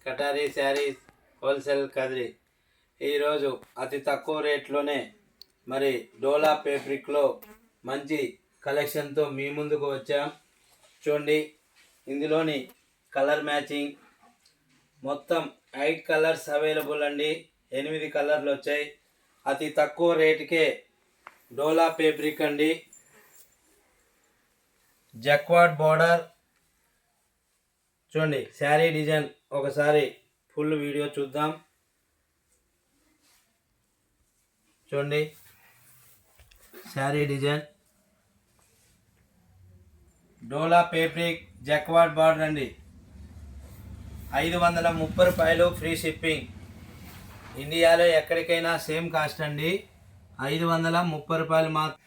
కటారీ saris wholesale Kadiri. ఈరోజు అతి తక్కువ రేట్లోనే మరి డోలా ఫ్యాబ్రిక్లో మంచి కలెక్షన్తో మీ ముందుకు వచ్చాం. చూడండి, ఇందులోని కలర్ మ్యాచింగ్ మొత్తం 8 కలర్స్ అవైలబుల్ అండి. 8 కలర్లు వచ్చాయి. అతి తక్కువ రేటుకే డోలా ఫ్యాబ్రిక్ అండి. జక్వాడ్ బోర్డర్. చూడండి శారీ డిజైన్, ఒకసారి ఫుల్ వీడియో చూద్దాం. చూడండి శారీ డిజైన్, డోలా ఫ్యాబ్రిక్ జక్వాడ్ బార్డర్ అండి. 530 రూపాయలు, ఫ్రీ షిప్పింగ్. ఇండియాలో ఎక్కడికైనా సేమ్ కాస్ట్ అండి, 530 రూపాయలు మాత్రం.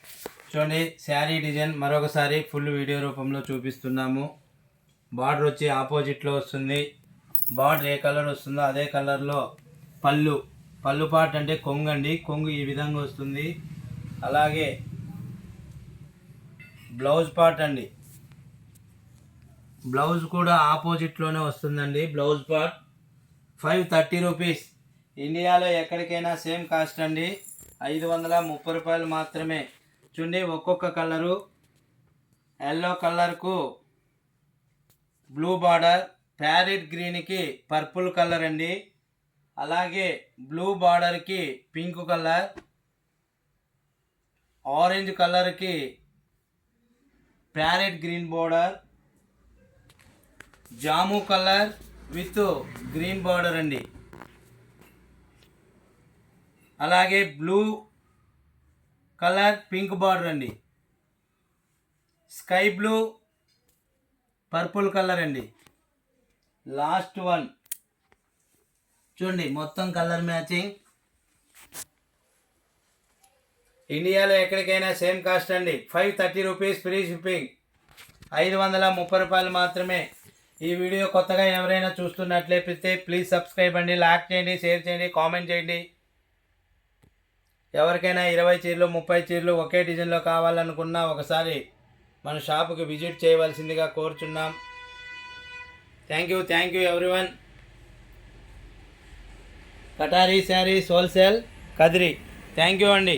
చూడండి శారీ డిజైన్ మరొకసారి ఫుల్ వీడియో రూపంలో చూపిస్తున్నాము. బార్డర్ వచ్చి ఆపోజిట్లో వస్తుంది. బార్డర్ ఏ కలర్ వస్తుందో అదే కలర్లో పళ్ళు పార్ట్ అంటే కొంగు అండి. కొంగు ఈ విధంగా వస్తుంది. అలాగే బ్లౌజ్ పార్ట్ అండి, బ్లౌజ్ కూడా ఆపోజిట్లోనే వస్తుందండి. Blouse part 530 rupees. ఇండియాలో ఎక్కడికైనా సేమ్ కాస్ట్ అండి, 530 రూపాయలు మాత్రమే. చూడండి ఒక్కొక్క కలరు, ఎల్లో కలర్కు బ్లూ బార్డర్, ప్యారెట్ గ్రీన్కి పర్పుల్ కలర్ అండి. అలాగే బ్లూ బార్డర్కి పింక్ కలర్, ఆరెంజ్ కలర్కి ప్యారెట్ గ్రీన్ బార్డర్, జాము కలర్ విత్ గ్రీన్ బార్డర్ అండి. అలాగే బ్లూ కలర్ పింక్ బార్డర్ అండి. స్కై బ్లూ పర్పుల్ కలర్ అండి. లాస్ట్ వన్ చూడండి, మొత్తం కలర్ మ్యాచింగ్. ఇండియాలో ఎక్కడికైనా సేమ్ కాస్ట్ అండి, 530 రూపీస్, ఫ్రీ షిప్పింగ్. 530 రూపాయలు మాత్రమే. ఈ వీడియో కొత్తగా ఎవరైనా చూస్తున్నట్లయితే ప్లీజ్ సబ్స్క్రైబ్ అండి, లైక్ చేయండి, షేర్ చేయండి, కామెంట్ చేయండి. ఎవరికైనా 20 చీరలు 30 చీరలు ఒకే డిజైన్లో కావాలనుకున్నా ఒకసారి మన షాపుకి విజిట్ చేయవలసిందిగా కోరుచున్నాం. Thank you everyone. కటారీ saris wholesale Kadiri. Thank you అండి.